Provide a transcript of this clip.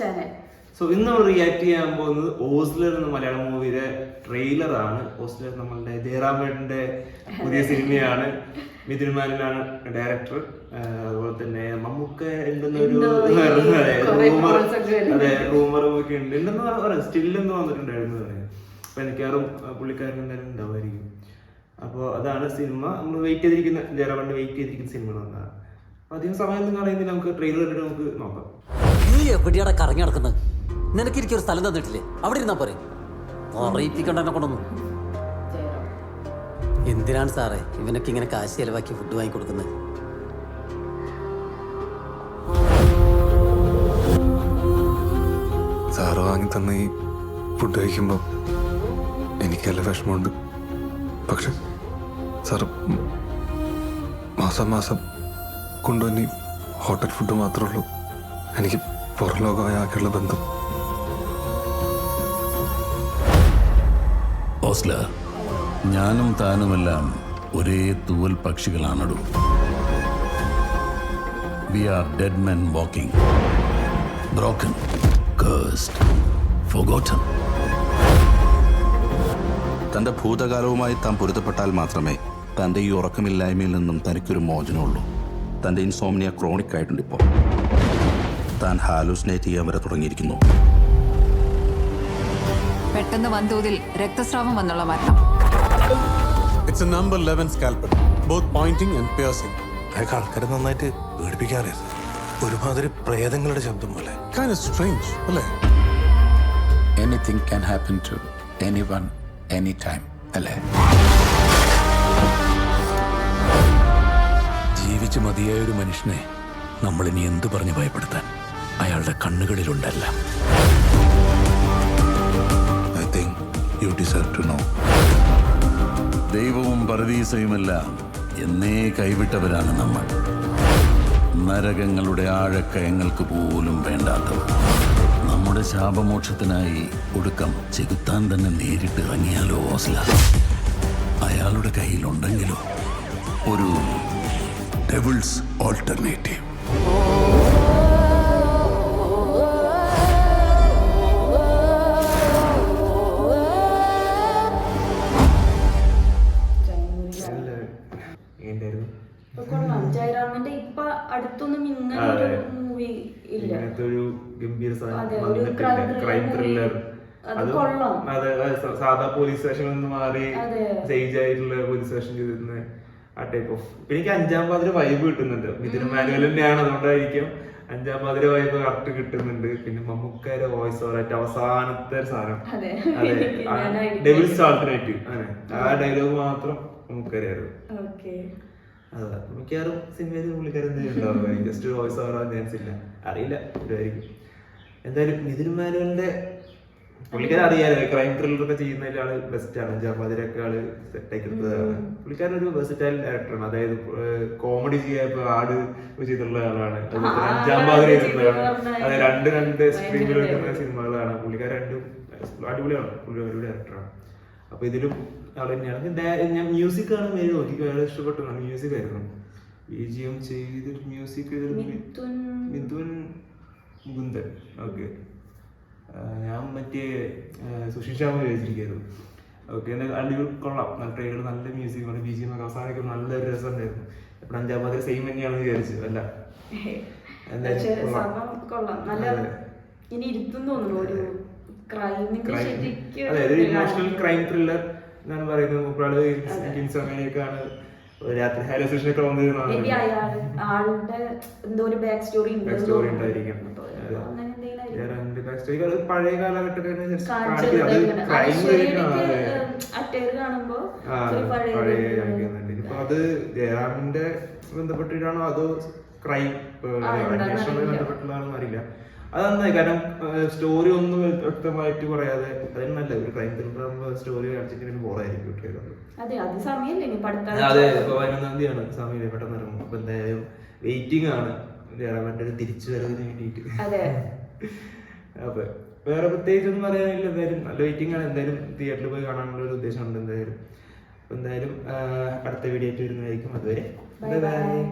Channel. So ഇന്ന് നമ്മൾ react ചെയ്യാൻ പോകുന്നത് ഓസ്ലർ എന്ന മലയാളം മൂവിയുടെ ട്രെയിലറാണ്. ഓസ്ലർ നമ്മളുടെ ജയറാമേട്ടന്റെ പുതിയ സിനിമയാണ്. മിഥുൻ മാനനാണ് ഡയറക്ടർ. അതുപോലെ തന്നെ മമ്മൂക്ക ഉണ്ടെന്നൊരു റൂമറൊക്കെ ഉണ്ട്. ഉണ്ടെന്ന് പറയാം, സ്റ്റില്ലെന്ന് വന്നിട്ടുണ്ടായിരുന്നു പറയാം. അപ്പൊ എനിക്കാറും പുള്ളിക്കാരൻ എന്തായാലും ഉണ്ടാവുമായിരിക്കും. അപ്പോൾ അതാണ് സിനിമ. നമ്മൾ വെയിറ്റ് ചെയ്തിരിക്കുന്ന ജയറാമേട്ടൻ വെയിറ്റ് ചെയ്തിരിക്കുന്ന സിനിമ എന്നാണ്. അപ്പൊ അധികം സമയമൊന്നും കളയുന്നില്ല, നമുക്ക് ട്രെയിലർ കണ്ടിട്ട് നമുക്ക് നോക്കാം. നീ എവിടെയാടെ കറങ്ങി നടക്കുന്നത്? നിനക്ക് എനിക്കൊരു സ്ഥലം തന്നിട്ടില്ലേ? അവിടെ ഇരുന്നാ പോരെ. അറിയിപ്പിക്കണ്ടെന്നെ കൊണ്ടൊന്നും. എന്തിനാണ് സാറേ ഇവനൊക്കെ ഇങ്ങനെ കാശ് ചെലവാക്കി ഫുഡ് വാങ്ങി കൊടുക്കുന്നത്? സാറ് വാങ്ങി തന്ന ഈ ഫുഡ് കഴിക്കുമ്പോൾ എനിക്കല്ല വിഷമമുണ്ട്. പക്ഷെ സാറ് മാസം മാസം കൊണ്ടുവന്നി ഹോട്ടൽ ഫുഡ് മാത്രമേ ഉള്ളൂ എനിക്ക് പുറം ലോകമായ ആകെയുള്ള ബന്ധം. ഓസ്ലർ, ഞാനും താനുമെല്ലാം ഒരേ തൂവൽ പക്ഷികളാണടു. We are dead men walking, broken, cursed, forgotten. തൻ്റെ ഭൂതകാലവുമായി താൻ പൊരുത്തപ്പെട്ടാൽ മാത്രമേ തൻ്റെ ഈ ഉറക്കമില്ലായ്മയിൽ നിന്നും തനിക്കൊരു മോചനമുള്ളൂ. തൻ്റെ ഇൻസോംനിയ ക്രോണിക് ആയിട്ടുണ്ട്. ഇപ്പോൾ താൻ ഹാലൂസിനേറ്റ് ചെയ്യാൻ വരെ തുടങ്ങിയിരിക്കുന്നു. പെട്ടെന്ന് വൻതോതിൽ രക്തസ്രാവം വന്നുള്ള മരണം. It's a number 11 scalpel, both pointing and piercing. അയാൾക്ക് ആൾക്കാരെ നന്നായിട്ട് പേടിപ്പിക്കാറിയ ഒരുമാതിരി പ്രേതങ്ങളുടെ ശബ്ദം പോലെ. Kind of strange, അല്ലേ? Anything can happen to anyone, anytime, അല്ലേ? ജീവിച്ച് മതിയായ ഒരു മനുഷ്യനെ നമ്മളിനി എന്തു പറഞ്ഞ് ഭയപ്പെടുത്താൻ? അയാളുടെ കണ്ണുകളിലുണ്ടല്ല. I think you deserve to know. ദൈവവും പരദീസയുമെല്ലാം എന്നേ കൈവിട്ടവരാണ് നമ്മൾ. നരകങ്ങളുടെ ആഴക്കയങ്ങൾക്ക് പോലും വേണ്ടാത്തവർ. നമ്മുടെ ശാപമോക്ഷത്തിനായി ഒടുക്കം ചെകുത്താൻ തന്നെ നേരിട്ട് ഇറങ്ങിയാലോ ഓസ്ലർ? അയാളുടെ കയ്യിലുണ്ടെങ്കിലോ ഒരു ഡെവിൾസ് ഓൾട്ടർനേറ്റീവ്. ജയറാമിന്റെ ഇപ്പൊ അടുത്തൊന്നും ഇങ്ങനെ ഒരു മൂവി ഇല്ല. ഇങ്ങനത്തെ ഒരു ഗംഭീര ക്രൈം ത്രില്ലർ. സാധാ പോലീസ് സ്റ്റേഷനിൽ നിന്ന് മാറി ചേഞ്ച് ആയിട്ടുള്ള പോലീസ് സ്റ്റേഷൻ ചെയ്തിരുന്ന ആ ടൈപ്പ് ഓഫ്. പിന്നെ എനിക്ക് 5ാം പാതിര വൈബ് കിട്ടുന്നുണ്ട്. മിഥുൻ മാനുവൽ തന്നെയാണ്, അതുകൊണ്ടായിരിക്കും 5ാം പാതിര വൈബ് കറക്റ്റ് കിട്ടുന്നുണ്ട്. പിന്നെ മമ്മൂക്കയുടെ വോയിസ് ഓവറായിട്ട് അവസാനത്തെ സാധനം, അതെ ഡെവിൾസ് ആൾട്ടർനേറ്റീവ്, അങ്ങനെ ആ ഡയലോഗ് മാത്രം മമ്മൂക്കറിയായിരുന്നു. അതെ, മിക്കവാറും സിനിമയിൽ പുള്ളിക്കാരൻ ഉണ്ടാവും. ജസ്റ്റ് വോയിസ് ഓവർ ചാൻസ് ഇല്ല, അറിയില്ല, ഇതായിരിക്കും. എന്തായാലും മിഥുൻ മാനുവലിന്റെ പുള്ളിക്കാരൻ അറിയാലോ, ക്രൈം ത്രില്ലറൊക്കെ ചെയ്യുന്നതിൽ ആള് ബെസ്റ്റ് ആണ്. 5ാം പാതിരയൊക്കെ ആള് സെറ്റാക്കി എടുത്തതാണ്. പുള്ളിക്കാരൻ ഒരു വെർസറ്റൈൽ ഡയറക്ടറാണ്. അതായത് കോമഡി ചെയ്യാൻ ഇപ്പൊ ആട് ചെയ്തിട്ടുള്ള ആളാണ്. 5ാം പാതിര ചെയ്തിട്ടുള്ളതാണ്. അതെ, രണ്ട് സ്ട്രീമിൽ വരുന്ന സിനിമകളാണ്. പുള്ളിക്കാരൻ രണ്ടും അടിപൊളിയാണ്. പുള്ളി ഒരു ഡയറക്ടറാണ്. അപ്പൊ ഇതിലും ആൾ തന്നെയാണ്. ഞാൻ മ്യൂസിക് ആണ് മെയിൻ നോക്കി ഇഷ്ടപ്പെട്ടു. മ്യൂസിക് ആയിരുന്നു. BGM ചെയ്തിട്ട് മ്യൂസിക് മിഥുൻ മുകുന്ദൻ. ഓക്കെ, ഞാൻ മറ്റേ സുശീൽ ശ്യാമ ചോദിച്ചിരിക്കുന്നു. ഓക്കെ, അടിപൊളി, കൊള്ളാം. നല്ല ട്രെയിലർ, നല്ല മ്യൂസിക്, BGM ഒക്കെ അവസാനമൊക്കെ നല്ലൊരു രസം ഉണ്ടായിരുന്നു. എപ്പോഴും 5ാം പാതിര സെയിം തന്നെയാണെന്ന് വിചാരിച്ചു. അല്ല, ഇമോഷണൽ ക്രൈം ത്രില്ലർ എന്നാണ് പറയുന്നത്. അങ്ങനെയൊക്കെയാണ്. രാത്രി ഹാലോസിനൊക്കെ വന്നിരുന്നതാണ്. പഴയ കാലഘട്ടത്തിൽ ഇപ്പൊ അത് ജയറാമിന്റെ ബന്ധപ്പെട്ടിട്ടാണോ അതോ ക്രൈം അന്വേഷണവുമായി ബന്ധപ്പെട്ടുള്ളതാണെന്ന് അറിയില്ല. അത് നന്നായി, കാരണം സ്റ്റോറി ഒന്നും വ്യക്തമായിട്ട് പറയാതെ അതിന് നല്ല ഒരു ക്രൈം ത്രില്ലർ സ്റ്റോറി കാണിച്ചിട്ട് ബോറായിരിക്കും കുട്ടികൾക്ക്. അതെ, 11-ാം തീയതിയാണ് സമയം, പെട്ടെന്ന് ഇറങ്ങും. അപ്പൊ എന്തായാലും വെയിറ്റിംഗ് ആണ് ജയറാമന്റെ ഒരു തിരിച്ചു വരവിന് വേണ്ടിയിട്ട്. അപ്പൊ വേറെ പ്രത്യേകിച്ച് ഒന്നും പറയാനില്ല. എന്തായാലും നല്ല വെയിറ്റിംഗ് ആണ്. എന്തായാലും തിയേറ്ററിൽ പോയി കാണാനുള്ള ഒരു ഉദ്ദേശമുണ്ട്. എന്തായാലും അടുത്ത വീഡിയോ ആയിട്ട് വരുന്നതായിരിക്കും. അതുവരെ ബൈ ബൈ.